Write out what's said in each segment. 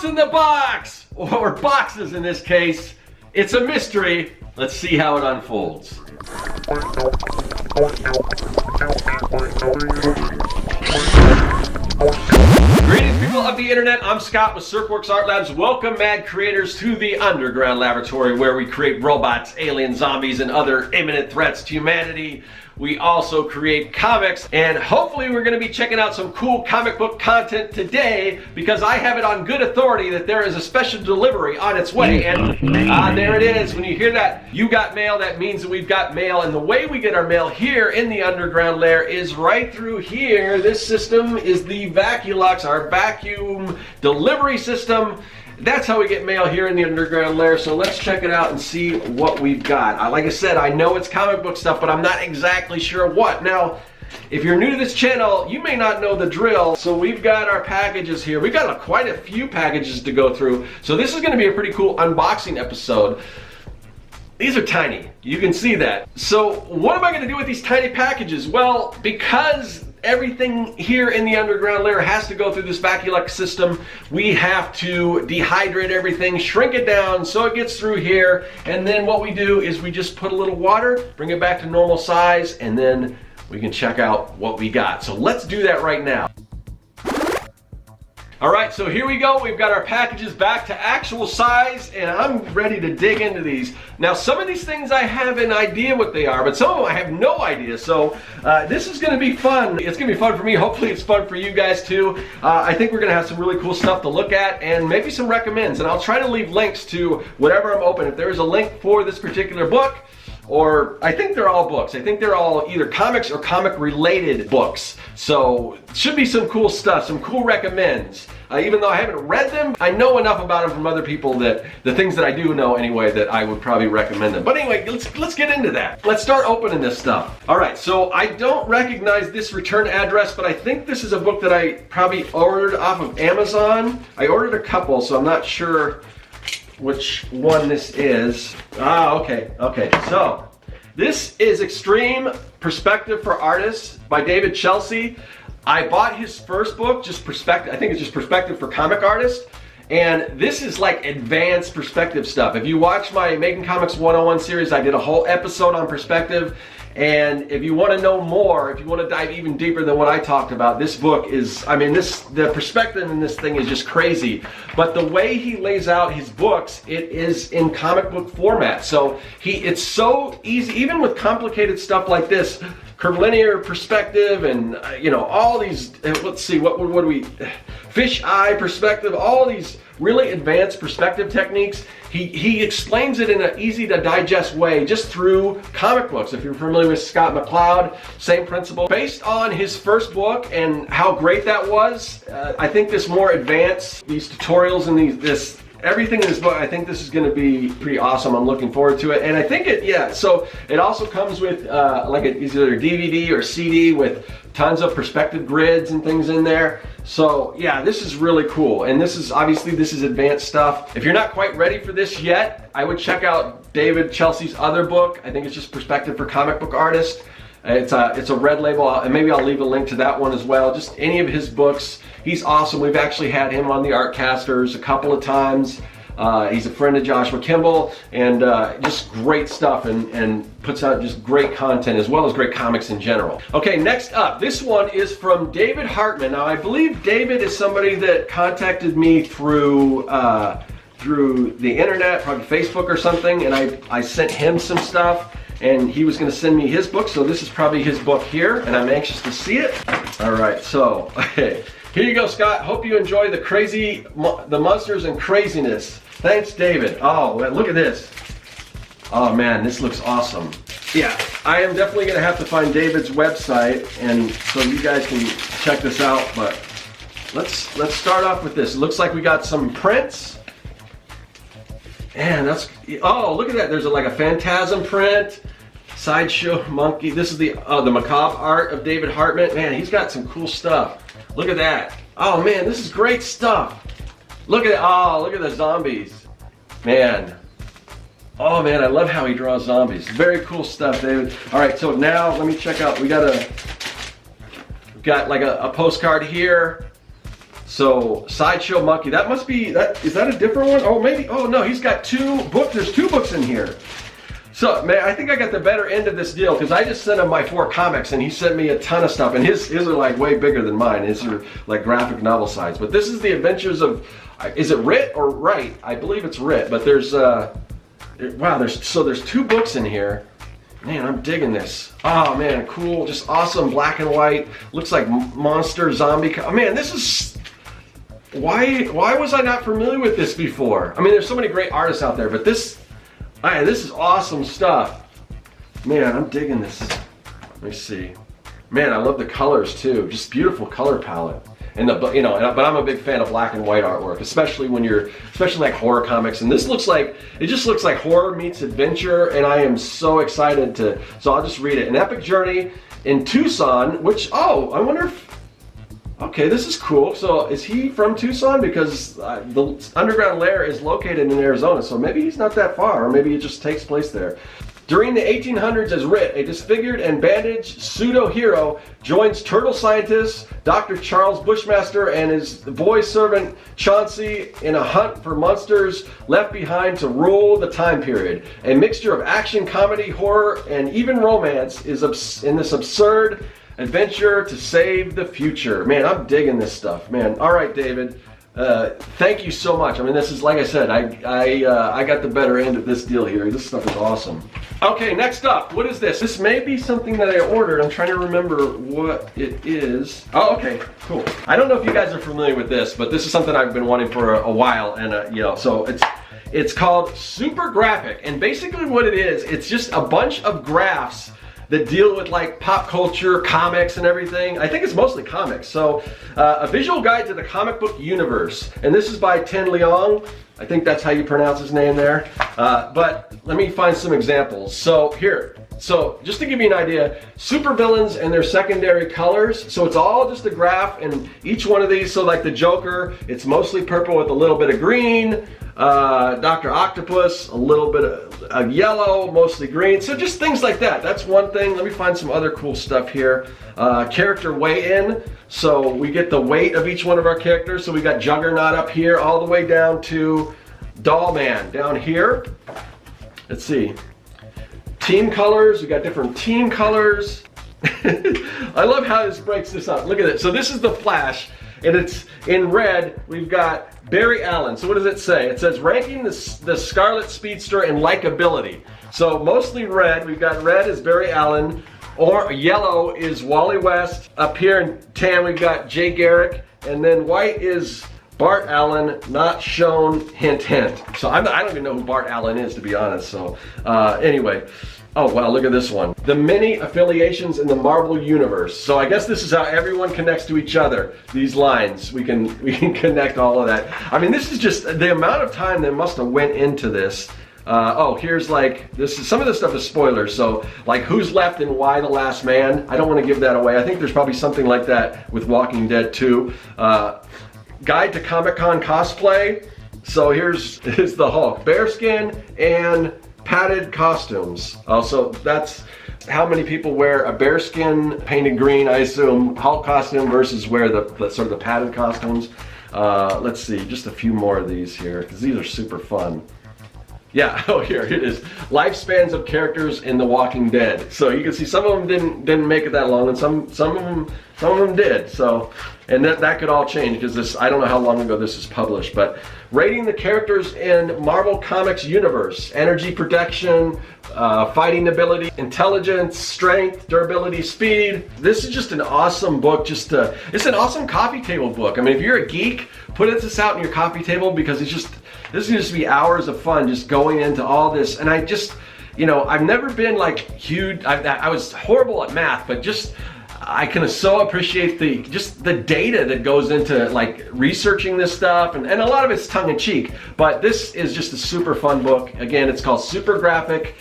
What's in the box? Or boxes in this case. It's a mystery. Let's see how it unfolds. Greetings, people of the internet. I'm Scott with Serkworks Art Labs. Welcome, mad creators, to the underground laboratory where we create robots, alien zombies, and other imminent threats to humanity. We also create comics, and hopefully we're going to be checking out some cool comic book content today because I have it on good authority that there is a special delivery on its way. And there it is. When you hear that, you got mail, that means that we've got mail. And the way we get our mail here in the underground lair is right through here. This system is the Vac-U-Lux, our vacuum delivery system. That's how we get mail here in the underground lair. So let's check it out and see what we've got. Like I said, I know it's comic book stuff, but I'm not exactly sure what. Now, if you're new to this channel, you may not know the drill. So we've got our packages here. We've got quite a few packages to go through. So this is going to be a pretty cool unboxing episode. These are tiny. You can see that. So what am I going to do with these tiny packages? Well, because everything here in the underground lair has to go through this Vac-U-Lux system, we have to dehydrate everything, shrink it down so it gets through here, and then what we do is we just put a little water, bring it back to normal size, and then we can check out what we got. So let's do that right now. Alright, so here we go. We've got our packages back to actual size, and I'm ready to dig into these. Now, some of these things I have an idea what they are, but some of them I have no idea. So this is going to be fun. It's going to be fun for me. Hopefully it's fun for you guys too. I think we're going to have some really cool stuff to look at and maybe some recommends. And I'll try to leave links to whatever I'm open. If there is a link for this particular book, or I think they're all books. I think they're all either comics or comic related books. So it should be some cool stuff, some cool recommends. Even though I haven't read them, I know enough about them from other people that the things that I do know anyway that I would probably recommend them. But anyway, let's get into that. Let's start opening this stuff. All right, so I don't recognize this return address, but I think this is a book that I probably ordered off of Amazon. I ordered a couple, so I'm not sure which one this is. Okay. So this is Extreme Perspective for Artists by David Chelsea. I bought his first book, just Perspective. I think it's just Perspective for Comic Artists. And this is like advanced perspective stuff. If you watch my Making Comics 101 series, I did a whole episode on perspective. And if you want to know more, if you want to dive even deeper than what I talked about, this book is, I mean, the perspective in this thing is just crazy. But the way he lays out his books, it is in comic book format. So it's so easy, even with complicated stuff like this, curvilinear perspective and, you know, all these, let's see, what do we, fish eye perspective, all these really advanced perspective techniques. He explains it in an easy to digest way just through comic books. If you're familiar with Scott McCloud, same principle. Based on his first book and how great that was, I think this more advanced, these tutorials and everything in this book, I think this is going to be pretty awesome. I'm looking forward to it. And I think so it also comes with like either a DVD or CD with tons of perspective grids and things in there. So yeah, this is really cool. And this is advanced stuff. If you're not quite ready for this yet, I would check out David Chelsea's other book. I think it's just Perspective for Comic Book Artists. It's a red label, and maybe I'll leave a link to that one as well. Just any of his books. He's awesome. We've actually had him on the Artcasters a couple of times. He's a friend of Joshua Kimball, and just great stuff, and puts out just great content as well as great comics in general. Okay, next up, this one is from David Hartman. Now, I believe David is somebody that contacted me through the internet, probably Facebook or something, and I sent him some stuff. And he was going to send me his book, so this is probably his book here, and I'm anxious to see it. All right, so okay, here you go, Scott. Hope you enjoy the monsters and craziness. Thanks, David. Oh, look at this. Oh man, this looks awesome. Yeah, I am definitely going to have to find David's website, and so you guys can check this out. But let's start off with this. It looks like we got some prints. And oh, look at that. There's like a Phantasm print, Sideshow Monkey. This is the macabre art of David Hartman. Man, he's got some cool stuff. Look at that. Oh man, this is great stuff. Look at the zombies. Man. Oh man, I love how he draws zombies. Very cool stuff, David. All right, so now let me check out. We've got like a postcard here. So Sideshow Monkey, that must be, is that a different one? Oh, maybe, oh no, he's got two books, there's 2 books in here. So, man, I think I got the better end of this deal because I just sent him my 4 comics and he sent me a ton of stuff. And his are like way bigger than mine. His are like graphic novel size. But this is the adventures of, is it Rit or Wright? I believe it's Rit. But there's, wow, there's 2 books in here. Man, I'm digging this. Oh, man, cool. Just awesome black and white. Looks like monster zombie. Man, this is, why was I not familiar with this before? I mean, there's so many great artists out there, but this is awesome stuff. Man, I'm digging this. Let me see. Man, I love the colors too. Just beautiful color palette. And but I'm a big fan of black and white artwork, especially like horror comics. And this looks like, it just looks like horror meets adventure, and I am so excited so I'll just read it. An epic journey in Tucson, which, oh, I wonder if, okay, this is cool. So is he from Tucson? Because the underground lair is located in Arizona, so maybe he's not that far, or maybe it just takes place there. During the 1800s, as Rit, a disfigured and bandaged pseudo-hero, joins turtle scientist Dr. Charles Bushmaster and his boy servant Chauncey in a hunt for monsters left behind to rule the time period. A mixture of action, comedy, horror, and even romance is in this absurd adventure to save the future. Man, I'm digging this stuff, man. All right, David. Thank you so much. I mean, this is, like I said, I got the better end of this deal here. This stuff is awesome. Okay, next up, what is this? This may be something that I ordered. I'm trying to remember what it is. Oh, okay, cool. I don't know if you guys are familiar with this, but this is something I've been wanting for a while, and so it's called Super Graphic, and basically what it is, it's just a bunch of graphs that deal with like pop culture, comics and everything. I think it's mostly comics. So a visual guide to the comic book universe. And this is by Tin Leong. I think that's how you pronounce his name there. But let me find some examples. So here, so just to give you an idea, supervillains and their secondary colors. So it's all just a graph, and each one of these, so like the Joker, it's mostly purple with a little bit of green. Dr. Octopus, a little bit of yellow, mostly green. So just things like that. That's one thing. Let me find some other cool stuff here. Character weigh-in. So we get the weight of each one of our characters. So we got Juggernaut up here all the way down to Doll Man down here. Let's see. Team colors. We got different team colors. I love how this breaks this up. Look at it. So this is the Flash. And it's in red, we've got Barry Allen. So what does it say? It says ranking the Scarlet Speedster in likability. So mostly red, we've got red is Barry Allen, or yellow is Wally West. Up here in tan, we've got Jay Garrick, and then white is Bart Allen, not shown, hint, hint. So I don't even know who Bart Allen is, to be honest. So anyway. Oh wow, look at this one. The many affiliations in the Marvel Universe. So I guess this is how everyone connects to each other. These lines, we can connect all of that. I mean, this is just the amount of time that must have went into this. Oh, here's like, some of this stuff is spoilers. So like Who's Left and Why the Last Man. I don't want to give that away. I think there's probably something like that with Walking Dead too. Guide to Comic-Con cosplay. So here's the Hulk. Bearskin and padded costumes. Also, that's how many people wear a bearskin painted green, I assume, Hulk costume versus wear the sort of the padded costumes. Let's see, just a few more of these here, because these are super fun. Yeah, oh here it is. Lifespans of characters in The Walking Dead. So you can see some of them didn't make it that long, and some of them did. So, and that could all change because this, I don't know how long ago this was published, but rating the characters in Marvel Comics universe: energy, protection, fighting ability, intelligence, strength, durability, speed. This is just an awesome book. It's an awesome coffee table book. I mean, if you're a geek, put this out in your coffee table, because this is gonna just be hours of fun just going into all this. And I just, I've never been like huge. I was horrible at math, but just I can so appreciate the data that goes into like researching this stuff, and a lot of it's tongue-in-cheek, but this is just a super fun book. Again, it's called Super Graphic,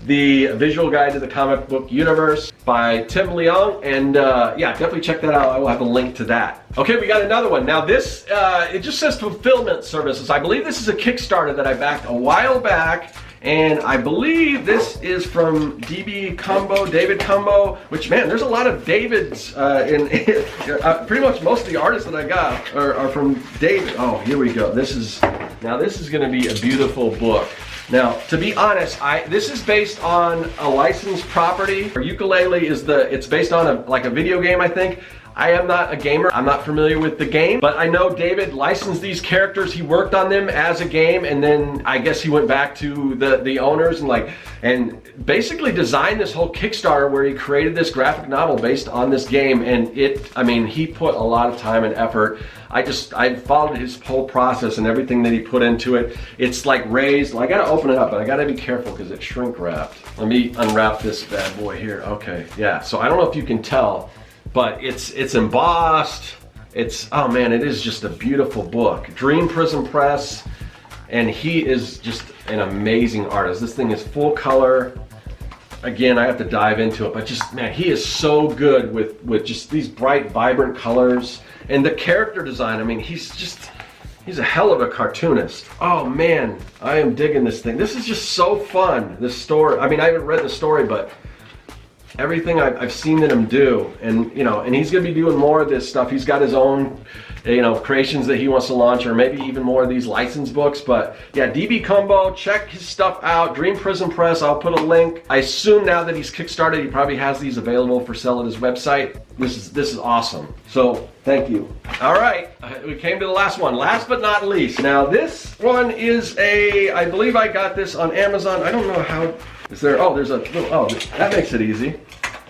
the visual guide to the comic book universe by Tim Leong, and yeah, definitely check that out. I will have a link to that. Okay, we got another one. Now this, it just says fulfillment services. I believe this is a Kickstarter that I backed a while back. And I believe this is from David Combo, which, man, there's a lot of Davids pretty much most of the artists that I got are from David. Oh, here we go. This is going to be a beautiful book. Now, to be honest, this is based on a licensed property. Ukulele it's based on like a video game, I think. I am not a gamer. I'm not familiar with the game, but I know David licensed these characters. He worked on them as a game, and then I guess he went back to the owners and basically designed this whole Kickstarter where he created this graphic novel based on this game. And he put a lot of time and effort. I followed his whole process and everything that he put into it. It's like raised. Well, I gotta open it up, but I gotta be careful because it's shrink wrapped. Let me unwrap this bad boy here. Okay, yeah. So I don't know if you can tell, but it's embossed. Oh man, it is just a beautiful book. Dream Prism Press, and he is just an amazing artist. This thing is full color. Again, I have to dive into it, but just, man, he is so good with just these bright, vibrant colors. And the character design, I mean, he's a hell of a cartoonist. Oh man, I am digging this thing. This is just so fun, this story. I mean, I haven't read the story, but everything I've seen him do, and he's gonna be doing more of this stuff. He's got his own, creations that he wants to launch, or maybe even more of these licensed books. But yeah, DB Combo, check his stuff out. Dream Prism Press, I'll put a link. I assume now that he's kickstarted, he probably has these available for sale at his website. This is awesome. So thank you. All right, we came to the last one. Last but not least. Now this one is I believe I got this on Amazon. I don't know how. Is there? Oh, there's a little. Oh, that makes it easy.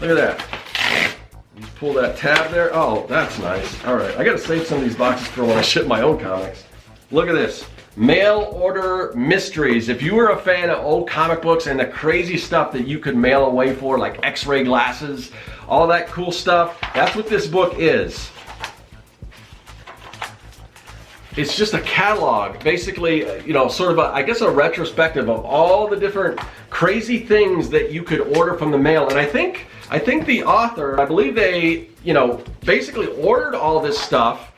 Look at that. Just pull that tab there. Oh, that's nice. All right, I gotta save some of these boxes for when I ship my own comics. Look at this. Mail order mysteries. If you were a fan of old comic books and the crazy stuff that you could mail away for, like X-ray glasses, all that cool stuff, that's what this book is. It's just a catalog, basically, sort of I guess a retrospective of all the different crazy things that you could order from the mail. And I think the author, I believe they, basically ordered all this stuff,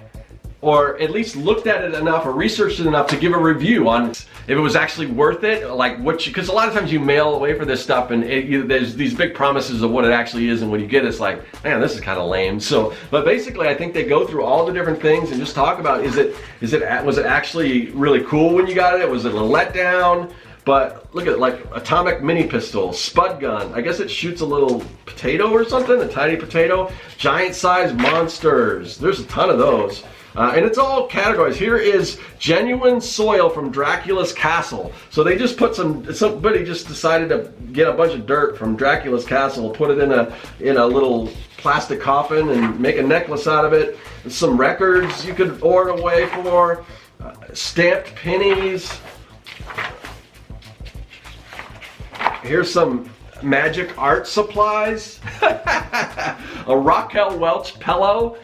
or at least looked at it enough or researched it enough to give a review on if it was actually worth it, like because a lot of times you mail away for this stuff and there's these big promises of what it actually is, and when you get it, it's like, man, this is kind of lame. So, but basically I think they go through all the different things and just talk about, was it actually really cool when you got it? Was it a letdown? But look at like atomic mini pistol, spud gun. I guess it shoots a little potato or something, a tiny potato. Giant sized monsters. There's a ton of those. And it's all categories. Here is genuine soil from Dracula's castle. So they just put somebody just decided to get a bunch of dirt from Dracula's castle, put it in a little plastic coffin and make a necklace out of it. Some records you could order away for, stamped pennies. Here's some magic art supplies. A Raquel Welch pillow.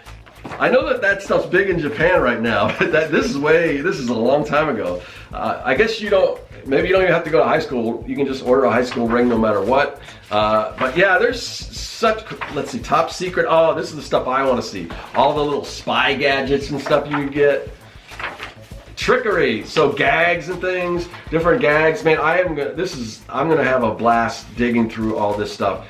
I know that stuff's big in Japan right now, but this is a long time ago. I guess maybe you don't even have to go to high school. You can just order a high school ring no matter what. But yeah, there's let's see, top secret. Oh, this is the stuff I want to see. All the little spy gadgets and stuff you can get. Trickery, so gags and things, different gags. Man, I'm gonna have a blast digging through all this stuff.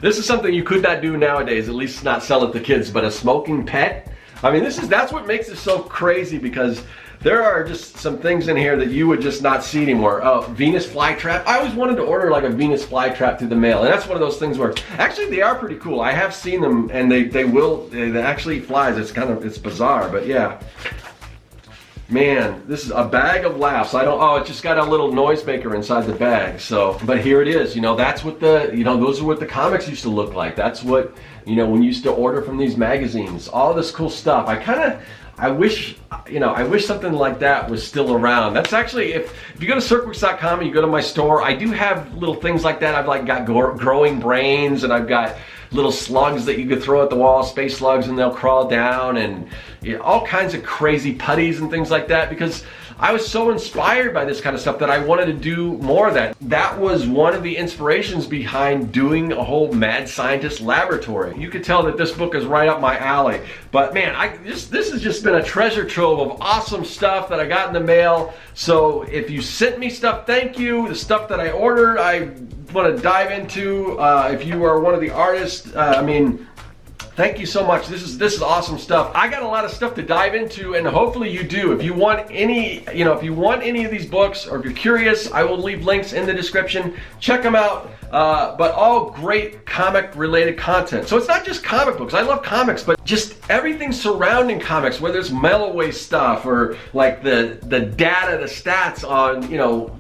This is something you could not do nowadays, at least not sell it to kids, but a smoking pet. I mean, that's what makes it so crazy, because there are just some things in here that you would just not see anymore. Venus flytrap. I always wanted to order like a Venus flytrap through the mail, and that's one of those things where actually they are pretty cool. I have seen them, and they actually flies. It's bizarre, but yeah. Man, this is a bag of laughs. It's just got a little noisemaker inside the bag. So, but here it is. That's what those are what the comics used to look like. That's what, when you used to order from these magazines. All this cool stuff. I wish something like that was still around. That's actually, if you go to Serkworks.com and you go to my store, I do have little things like that. I've got growing brains, and I've got little slugs that you could throw at the wall, space slugs, and they'll crawl down, and all kinds of crazy putties and things like that, because I was so inspired by this kind of stuff that I wanted to do more of that. That was one of the inspirations behind doing a whole mad scientist laboratory. You could tell that this book is right up my alley. But man, this has just been a treasure trove of awesome stuff that I got in the mail. So if you sent me stuff, thank you. The stuff that I ordered, I want to dive into. If you are one of the artists, I mean, thank you so much. This is awesome stuff. I got a lot of stuff to dive into, and hopefully you do. If you want any, if you want any of these books, or if you're curious, I will leave links in the description. Check them out. But all great comic related content. So it's not just comic books. I love comics, but just everything surrounding comics, whether it's mail away stuff or like the data, the stats on,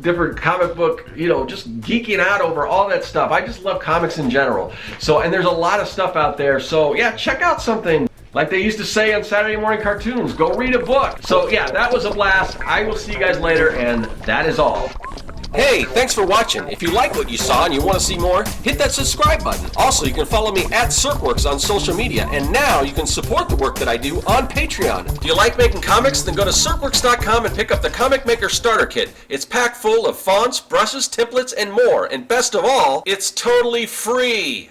different comic book, just geeking out over all that stuff. I just love comics in general. So, and there's a lot of stuff out there. So yeah, check out something. Like they used to say on Saturday morning cartoons, go read a book. So yeah, that was a blast. I will see you guys later, and that is all. Hey, thanks for watching. If you like what you saw and you want to see more, hit that subscribe button. Also, you can follow me at Serkworks on social media, and now you can support the work that I do on Patreon. Do you like making comics? Then go to Serkworks.com and pick up the Comic Maker Starter Kit. It's packed full of fonts, brushes, templates, and more. And best of all, it's totally free.